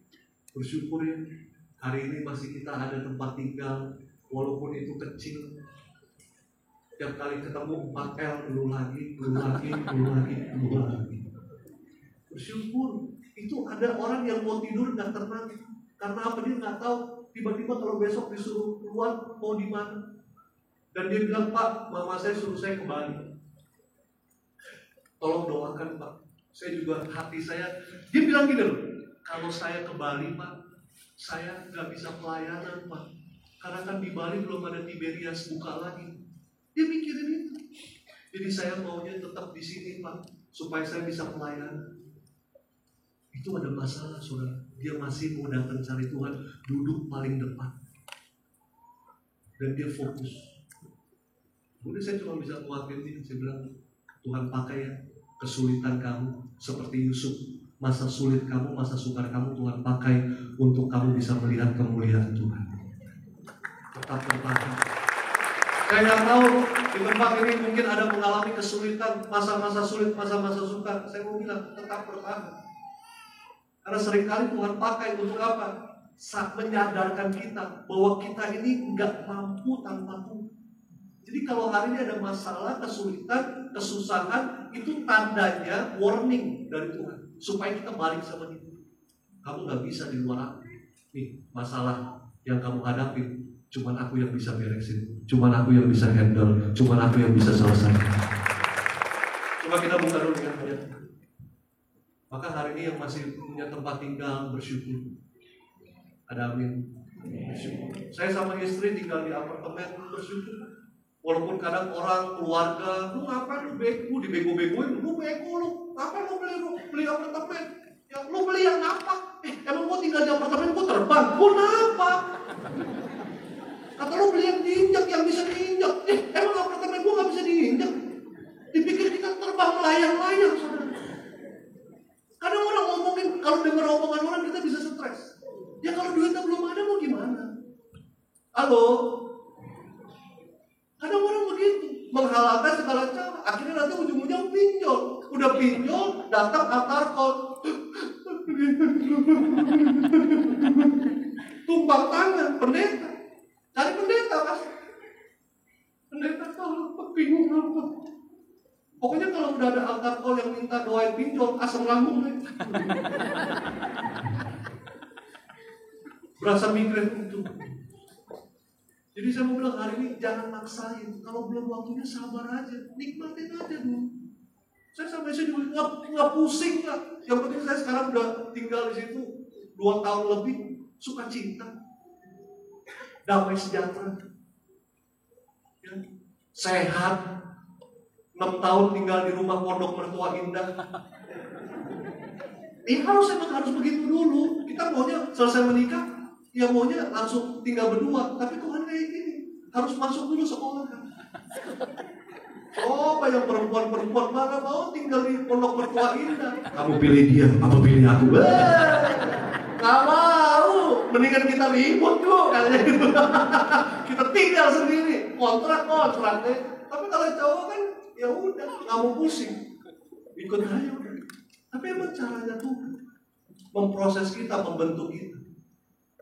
Bersyukur ya, hari ini masih kita ada tempat tinggal, walaupun itu kecil. Tiap kali ketemu 4L, dulu lagi. Bersyukur. Itu ada orang yang mau tidur nggak tenang. Karena apa? Dia nggak tahu. Tiba-tiba kalau besok disuruh keluar mau di mana. Dan dia bilang, Pak, mama saya suruh saya ke Bali. Tolong doakan Pak. Saya juga hati saya. Dia bilang gini loh. Kalau saya ke Bali Pak, saya nggak bisa pelayanan Pak. Karena kan di Bali belum ada Tiberias buka lagi. Dia mikirin itu. Jadi saya maunya tetap di sini Pak, supaya saya bisa pelayanan. Itu ada masalah saudara. Dia masih mau datang cari Tuhan, duduk paling depan. Dan dia fokus. Kemudian saya cuma bisa nguatin ini. Saya bilang, Tuhan pakai ya kesulitan kamu seperti Yusuf. Masa sulit kamu, masa sukar kamu Tuhan pakai untuk kamu bisa melihat kemuliaan Tuhan. Tetap bertahan. Saya nggak tahu di tempat ini mungkin ada mengalami kesulitan, masa-masa sulit, masa-masa sukar. Saya mau bilang tetap bertahan. Karena seringkali Tuhan pakai untuk apa? Menyadarkan kita bahwa kita ini nggak mampu tanpa Tuhan. Jadi kalau hari ini ada masalah, kesulitan, kesusahan, itu tandanya warning dari Tuhan. Supaya kita balik sama dia. Kamu gak bisa di luar aku. Nih, masalah yang kamu hadapi, cuman aku yang bisa beresin. Cuman aku yang bisa handle. Cuman aku yang bisa selesai. Coba kita buka dulu ya. Maka hari ini yang masih punya tempat tinggal, bersyukur. Ada amin. Bersyukur. Saya sama istri tinggal di apartemen, bersyukur. Walaupun kadang orang, keluarga, lu ngapain lu bego, dibego-begoin, lu bego lu, ngapain lu beli apartemen? Ya lu beli yang apa? Emang gua tinggal di apartemen gua terbang, kenapa? Kata lu beli yang diinjak, yang bisa diinjak. Emang apartemen gua gak bisa diinjak? Dipikir kita terbang melayang-layang, saudara. Kadang orang ngomongin, kalau dengar omongan orang kita bisa stres. Ya kalau duitnya belum ada mau gimana? Halo? Kadang orang begitu, menghalalkan segala cara. Akhirnya nanti ujung-ujung pinjol. Udah pinjol, datang antar kol. Tumpang tangan, pendeta. Cari pendeta, Mas. Pendeta tahu bingung apa. Pokoknya kalau udah ada altar call yang minta doain pinjol, asam lambung deh. Berasa migrain itu. Jadi saya mau bilang hari ini jangan maksain. Kalau belum waktunya sabar aja, nikmatin aja dulu. Saya sampai sini nggak pusing lah. Yang penting saya sekarang udah tinggal di situ 2 tahun lebih, suka cinta, damai sejahtera, ya, sehat. 6 tahun tinggal di rumah pondok mertua indah. Harus begitu dulu. Kita maunya selesai menikah, ya maunya langsung tinggal berdua. Tapi Tuhan kayak gini, harus masuk dulu sekolah. Oh, yang perempuan-perempuan mana mau tinggal di pondok mertua indah? Kamu pilih dia, apa pilih aku? Gak mau. Mendingan kita ribut tuh, katanya gitu. Kita tinggal sendiri, kontrak deh. Tapi kalau cowok kan, ya udah, nggak mau pusing, ikut aja udah. Tapi emang caranya Tuhan memproses kita, membentuk kita,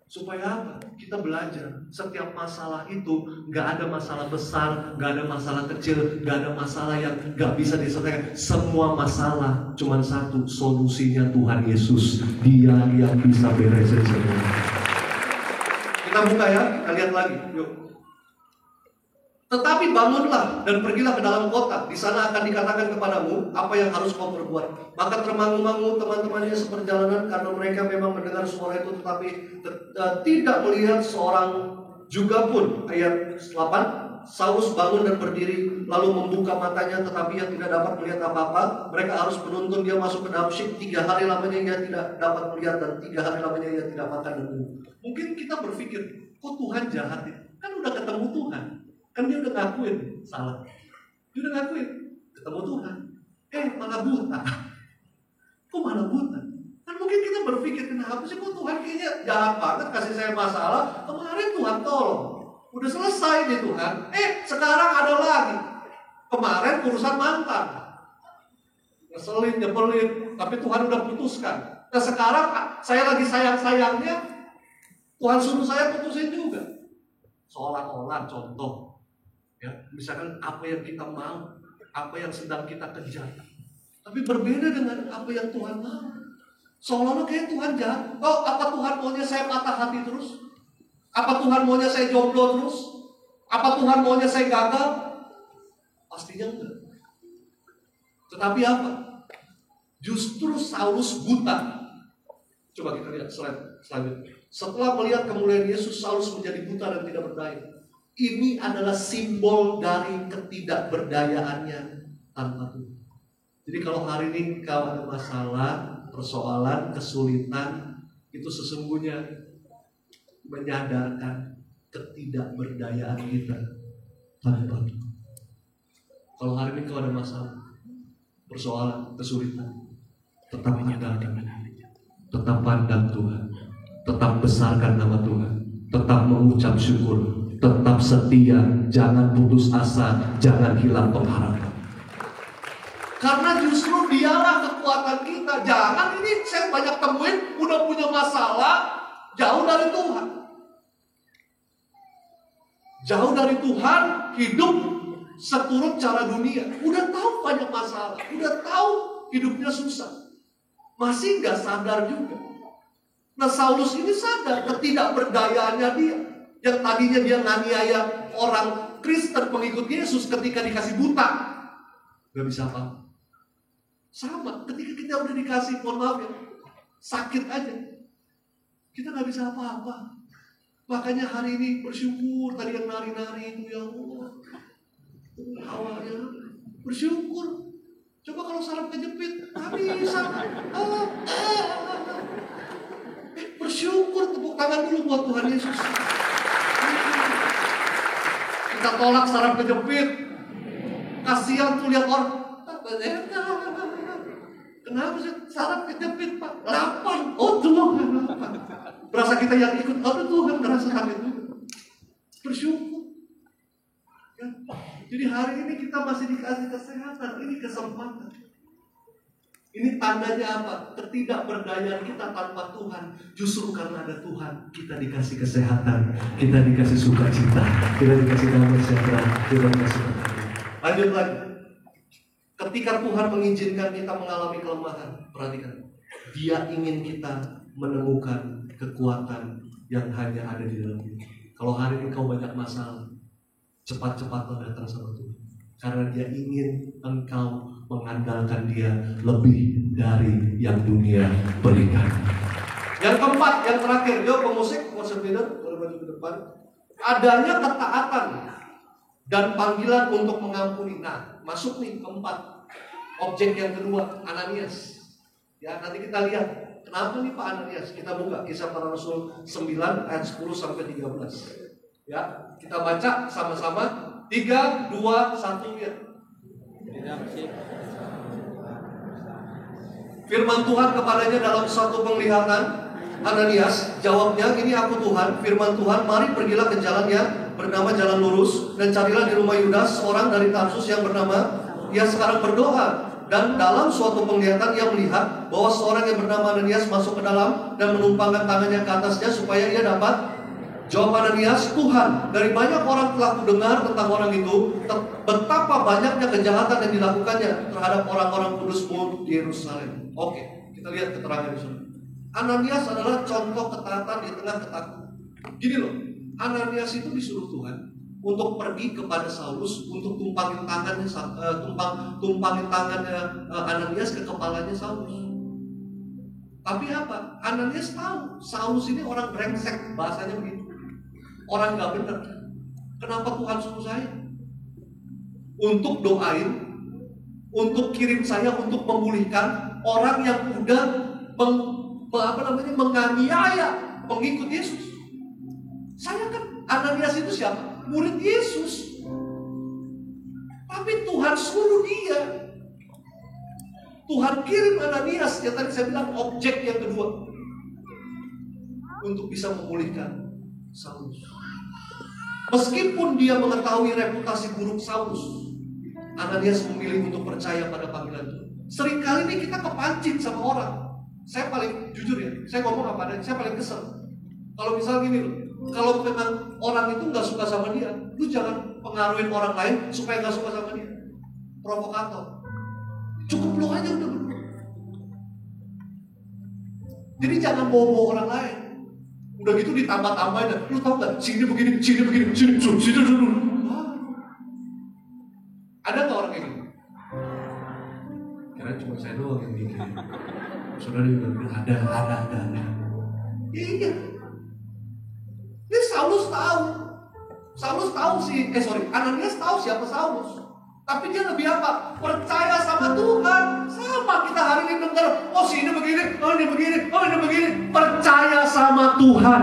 supaya apa? Kita belajar. Setiap masalah itu nggak ada masalah besar, nggak ada masalah kecil, nggak ada masalah yang nggak bisa diselesaikan. Semua masalah cuma satu, solusinya Tuhan Yesus. Dia yang bisa beresin semua. Kita buka ya, kita lihat lagi. Yuk. Tetapi bangunlah dan pergilah ke dalam kota. Di sana akan dikatakan kepadamu apa yang harus kau perbuat. Maka termangu-mangu teman-temannya seperjalanan, karena mereka memang mendengar suara itu, tetapi tidak melihat seorang juga pun. Ayat 8. Saulus bangun dan berdiri, lalu membuka matanya, tetapi ia tidak dapat melihat apa-apa. Mereka harus menuntun dia masuk ke Damsyik. 3 hari lamanya ia tidak dapat melihat, dan 3 hari lamanya ia tidak makan dan minum. Mungkin kita berpikir, kok Tuhan jahat ya? Kan udah ketemu Tuhan. Kan dia udah ngakuin salah. Dia udah ngakuin ketemu Tuhan. Malah buta. Kok malah buta? Kan mungkin kita berpikir, kenapa sih kok Tuhan kayaknya jahat banget kasih saya masalah. Kemarin Tuhan tolong, udah selesai nih Tuhan. Sekarang ada lagi. Kemarin urusan mantan, ngeselin, nyebelin, tapi Tuhan udah putuskan. Nah sekarang saya lagi sayang-sayangnya, Tuhan suruh saya putusin juga. Seolah-olah contoh, ya, misalkan apa yang kita mau, apa yang sedang kita kejar, tapi berbeda dengan apa yang Tuhan mau. Seolah-olah kayak Tuhan jahat. Oh, apa Tuhan maunya saya patah hati terus? Apa Tuhan maunya saya jomblo terus? Apa Tuhan maunya saya gagal? Pastinya enggak. Tetapi apa? Justru Saulus buta. Coba kita lihat slide selanjutnya. Setelah melihat kemuliaan Yesus, Saulus menjadi buta dan tidak berdaya. Ini adalah simbol dari ketidakberdayaannya tanpa Tuhan. Jadi kalau hari ini kau ada masalah, persoalan, kesulitan, itu sesungguhnya menyadarkan ketidakberdayaan kita tanpa Tuhan. Kalau hari ini kau ada masalah, persoalan, kesulitan, tetap andalkan, tetap pandang Tuhan, tetap besarkan nama Tuhan, tetap mengucap syukur, tetap setia, jangan putus asa, jangan hilang pengharapan. Karena justru dialah kekuatan kita. Jangan ini saya banyak temuin, udah punya masalah, jauh dari Tuhan. Jauh dari Tuhan, hidup seturut cara dunia. Udah tahu banyak masalah, udah tahu hidupnya susah, masih gak sadar juga. Nah Saulus ini sadar ketidakberdayaannya dia. Yang tadinya dia nganiaya orang Kristen pengikut Yesus, ketika dikasih buta, gak bisa apa. Sama ketika kita udah dikasih, mohon maaf ya, sakit aja, kita gak bisa apa-apa. Makanya hari ini bersyukur. Tadi yang nari-nari itu, ya Allah, awalnya bersyukur. Coba kalau saraf kejepit, gak bisa. Bersyukur, tepuk tangan dulu buat Tuhan Yesus. Kita tolak saraf kejepit. Kasihan tuh lihat orang. Kenapa sih saraf kejepit Pak? 8. Oh Tuhan, 8. Berasa kita yang ikut. Oh Tuhan, ngerasa sakit juga. Bersyukur ya. Jadi hari ini kita masih dikasih kesehatan. Ini kesempatan. Ini tandanya apa? Ketidakberdayaan kita tanpa Tuhan. Justru karena ada Tuhan, kita dikasih kesehatan, kita dikasih sukacita, kita dikasih damai sejahtera, kita dikasih bahagia. Lanjut lagi. Ketika Tuhan mengizinkan kita mengalami kelemahan, perhatikan, Dia ingin kita menemukan kekuatan yang hanya ada di dalam Dia. Kalau hari ini kau banyak masalah, cepat-cepatlah datang sama Tuhan. Karena Dia ingin engkau mengandalkan Dia lebih dari yang dunia berikan. Yang keempat, yang terakhir, yuk pemusik, worship leader, boleh maju ke depan. Adanya ketaatan dan panggilan untuk mengampuni. Nah, masuk nih keempat. Objek yang kedua, Ananias. Ya, nanti kita lihat kenapa nih Pak Ananias. Kita buka Kisah Para Rasul 9 ayat 10 sampai 13. Ya, kita baca sama-sama. 3, 2, 1 ya. Firman Tuhan kepadanya dalam satu penglihatan. Ananias, jawabnya, ini aku Tuhan. Firman Tuhan, mari pergilah ke jalan yang bernama Jalan Lurus, dan carilah di rumah Yudas seorang dari Tarsus yang bernama, ia sekarang berdoa. Dan dalam suatu penglihatan ia melihat bahwa seorang yang bernama Ananias masuk ke dalam dan menumpangkan tangannya ke atasnya supaya ia dapat. Jawab Ananias, Tuhan, dari banyak orang telah kudengar tentang orang itu, betapa banyaknya kejahatan yang dilakukannya terhadap orang-orang kudusmu di Yerusalem. Oke, kita lihat keterangan di sana. Ananias adalah contoh ketaatan di tengah ketakutan. Gini loh, Ananias itu disuruh Tuhan untuk pergi kepada Saulus untuk tumpangin tangannya Ananias ke kepalanya Saulus. Tapi apa? Ananias tahu Saulus ini orang brengsek, bahasanya begitu. Orang gak benar. Kenapa Tuhan suruh saya? Untuk doain, untuk kirim saya untuk memulihkan orang yang udah menganiaya pengikut Yesus. Saya kan, Ananias itu siapa? Murid Yesus. Tapi Tuhan suruh dia. Tuhan kirim Ananias, yang tadi saya bilang objek yang kedua, untuk bisa memulihkan Saulus. Meskipun dia mengetahui reputasi buruk Saulus, Ananias memilih untuk percaya pada panggilan Tuhan. Seringkali nih kita kepancing sama orang. Saya paling jujur ya, saya ngomong apa adanya, saya paling kesel. Kalau misalnya gini loh, kalau memang orang itu nggak suka sama dia, lu jangan pengaruhin orang lain supaya nggak suka sama dia. Provokator. Cukup lu aja udah bener. Jadi jangan bawa orang lain. Udah gitu ditambah-tambahin. Lu tau nggak? Sini begini. Dulu. Ada nggak orang kayak gitu? Kira cuma saya doang yang mikir. Saudara juga bilang ada. Iya. Ini Saulus tahu sih. Ananias tahu siapa Saulus. Tapi dia lebih apa? Percaya sama Tuhan. Sama kita hari ini dengar, oh sini begini, oh ini begini. Percaya sama Tuhan.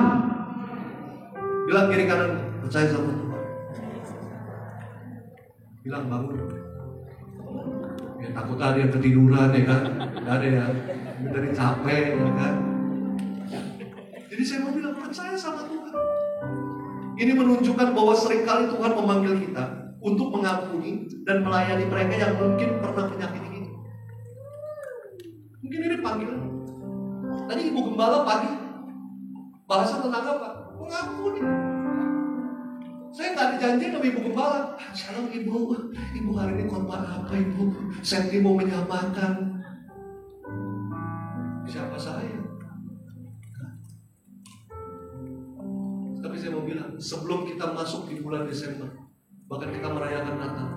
Bilang kiri kanan, percaya sama Tuhan. Bilang bangun. Ya takut ada yang ketiduran ya kan. Gak ada ya. Dari capek ya kan. Jadi saya mau bilang percaya sama Tuhan. Ini menunjukkan bahwa seringkali Tuhan memanggil kita untuk mengampuni dan melayani mereka yang mungkin pernah menyakiti kita. Mungkin ini panggilan. Tadi Ibu Gembala pagi bahasa tentang apa? Mengampuni. Saya nggak dijanji sama Ibu Gembala. Shalom Ibu hari ini korban apa Ibu? Saya mau menyamakan. Siapa saya? Tapi saya mau bilang, sebelum kita masuk di bulan Desember, bahkan kita merayakan Natal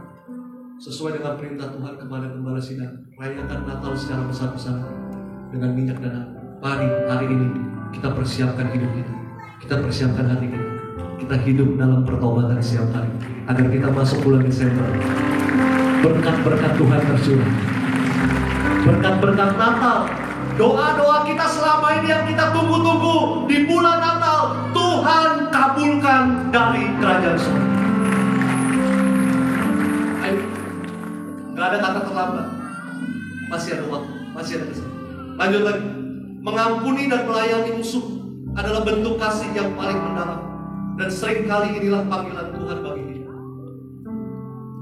sesuai dengan perintah Tuhan kepada Gembala Sidang, rayakan Natal secara besar-besaran dengan minyak dan api. Mari hari ini kita persiapkan hidup kita, kita persiapkan hati kita, kita hidup dalam pertobatan setiap hari, agar kita masuk bulan Desember berkat-berkat Tuhan tercurah, berkat-berkat Natal, doa-doa kita selama ini yang kita tunggu-tunggu di bulan Natal, Tuhan kabulkan dari kerajaan surga. Gak ada kata terlambat. Masih ada waktu, masih ada kesempatan. Lanjut lagi. Mengampuni dan melayani musuh adalah bentuk kasih yang paling mendalam. Dan seringkali inilah panggilan Tuhan bagi kita.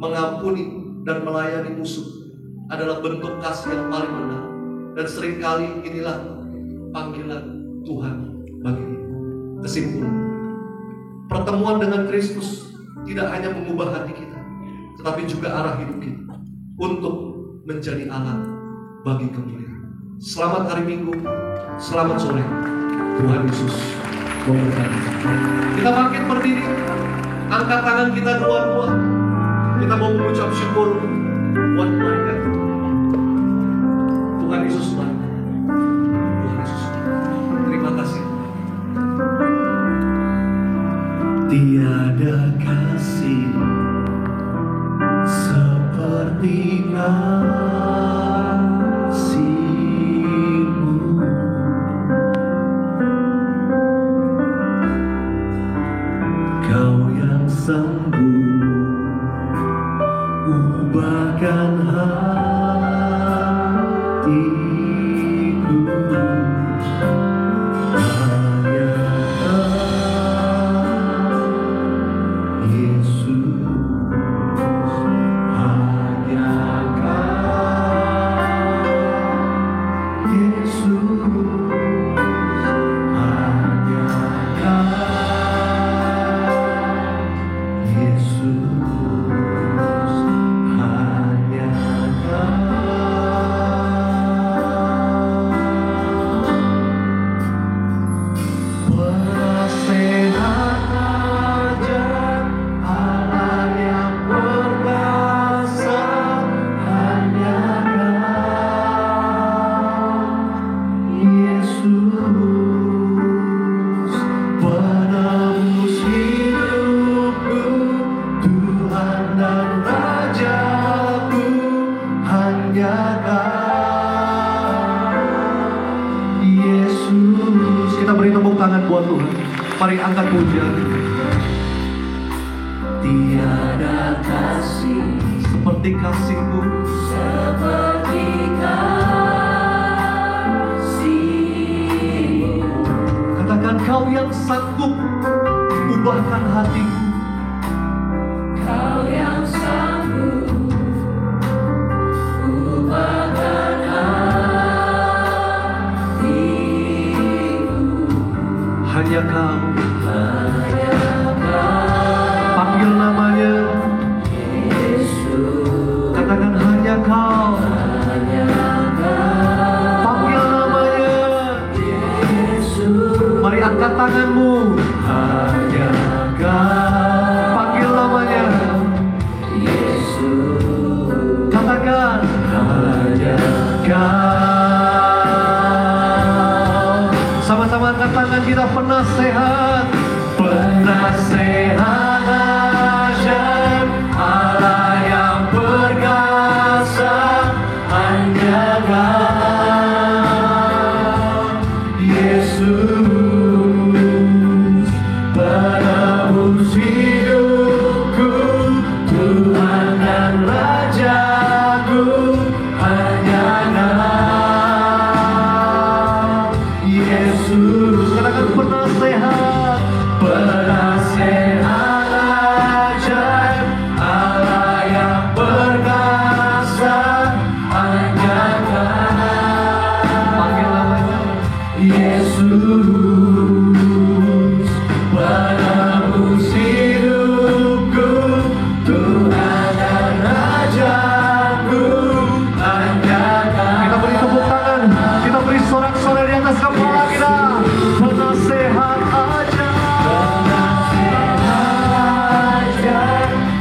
Mengampuni dan melayani musuh adalah bentuk kasih yang paling mendalam. Dan seringkali inilah panggilan Tuhan bagi kita. Kesimpulan, pertemuan dengan Kristus tidak hanya mengubah hati kita, tetapi juga arah hidup kita untuk menjadi alat bagi kemuliaan. Selamat hari Minggu, selamat sore. Tuhan Yesus memberkati. Kita bangkit berdiri, angkat tangan kita dua-dua. Kita mau mengucap syukur buat mereka. Tuhan Yesus baik. Tuhan Yesus baik. Terima kasih. Tiada kasih seperti kasih-Mu. Kau yang sanggup ubahkan hatiku. Mari angkat pujian. Tiada kasih seperti kasih-Mu, seperti kasih-Mu. Katakan Kau yang sanggup ubahkan hatiku. Kau yang sanggup ubahkan hatiku. Hanya Kau. Panggil namanya Yesus. Katakan hanya Kau. Panggil namanya Yesus. Mari angkat tanganmu. Hanya Kau. Panggil namanya Yesus. Katakan hanya Kau. Sama-sama angkat tangan kita. Penasehat, penasehat ajaib, Allah yang perkasa, hanya Kau, Yesus, penebus hidupku, Tuhan dan Rajaku, hanya Kau, Yesus. Katakan penasehat, penasehat ajaib, Allah yang perkasa, hanya Kau. Panggil namanya Yesus, penebus hidupku, Tuhan dan Rajaku, hanya Kau. Kita beri tepuk tangan, kita beri sorak-sorai di atas kepala kita. Penasehat ajaib,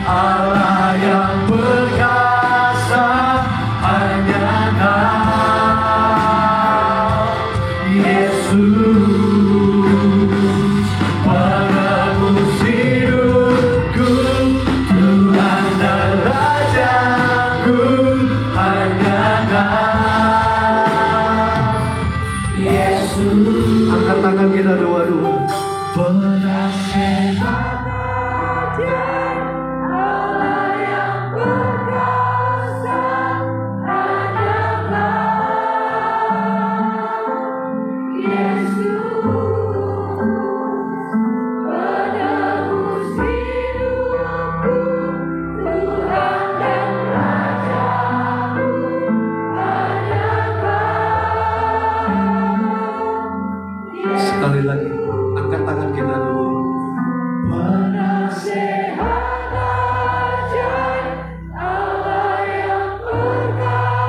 Allah yang perkasa, hanya Kau, Yesus, penebus hidupku, Tuhan dan Rajaku, hanya Kau, Yesus. Angkat tangan kita dua-dua. Penasehat ajaib, Allah yang perkasa, hanya Kau, Yesus, penebus hidupku, Tuhan dan Rajaku, hanya Kau, sekali lagi, angkat tangan kita dulu. penasehat ajaib, Allah yang perkasa.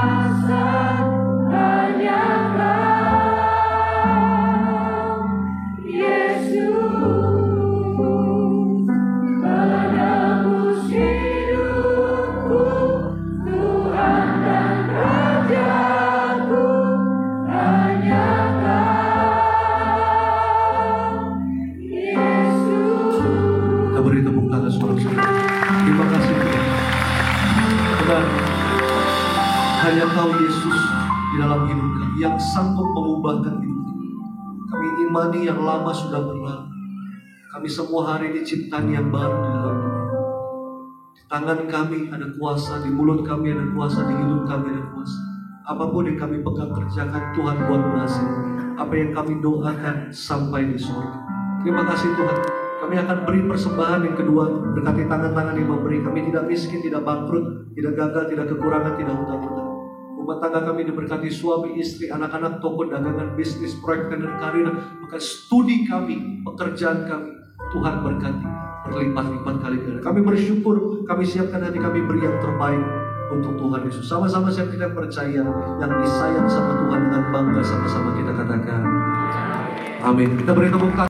yang sanggup mengubahkan hidup kami. Kami imani yang lama sudah berlalu. Kami semua hari ini ciptaan yang baru di dalam Tuhan. Di tangan kami ada kuasa, di mulut kami ada kuasa, di hidup kami ada kuasa. Apapun yang kami pegang kerjakan, Tuhan buat berhasil. Apa yang kami doakan sampai di surga. Terima kasih Tuhan. Kami akan beri persembahan yang kedua. Berkati tangan-tangan yang memberi. Kami tidak miskin, tidak bangkrut, tidak gagal, tidak kekurangan, tidak hutang-hutang. Rumah tangga kami diberkati suami, istri, anak-anak, toko, dagangan, bisnis, proyek, dan karir. Maka studi kami, pekerjaan kami, Tuhan berkati berlipat-lipat kali ganda. Kami bersyukur, kami siapkan hati kami beri yang terbaik untuk Tuhan Yesus. Sama-sama siap kita percaya yang disayang sama Tuhan dengan bangga, sama-sama kita katakan amin. Kita beri tepuk tangan.